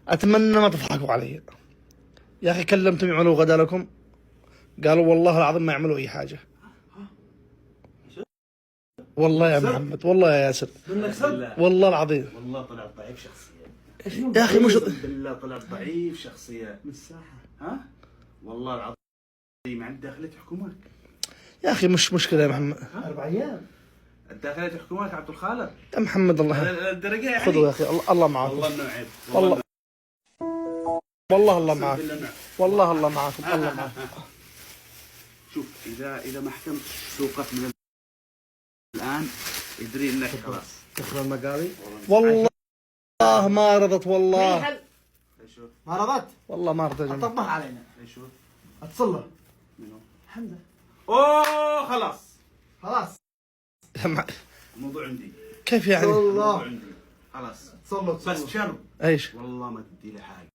اتمنى ما تضحكوا علي يا اخي. كلمتهم يعملوا غدا لكم، قالوا والله العظيم ما يعملوا اي حاجه. والله يا محمد، والله يا ياسر، والله العظيم. والله طلعت ضعيف شخصيا يا اخي مش بالله، طلعت ضعيف شخصيا من الساحه. ها والله العظيم عند داخليه حكومات. يا اخي مش مشكله يا محمد. 4 ايام الداخليه حكومات عبد الخالق. يا محمد الله الدرجه يعني. خذوا يا اخي، الله معاكم. والله انه عيب. والله والله الله معاكم. والله الله معاكم. الله معاكم. شوف اذا ما حكمت سوقك من الان ادري انك خلاص تخرج المقالي. والله ما رضت، والله ما رضت. والله ما رضت. طبخ علينا. شو اتصله منو؟ حمزه. اوه خلاص الموضوع عندي. كيف يعني؟ والله الموضوع عندي خلاص. تصله بس شنو؟ ايش؟ والله ما تدي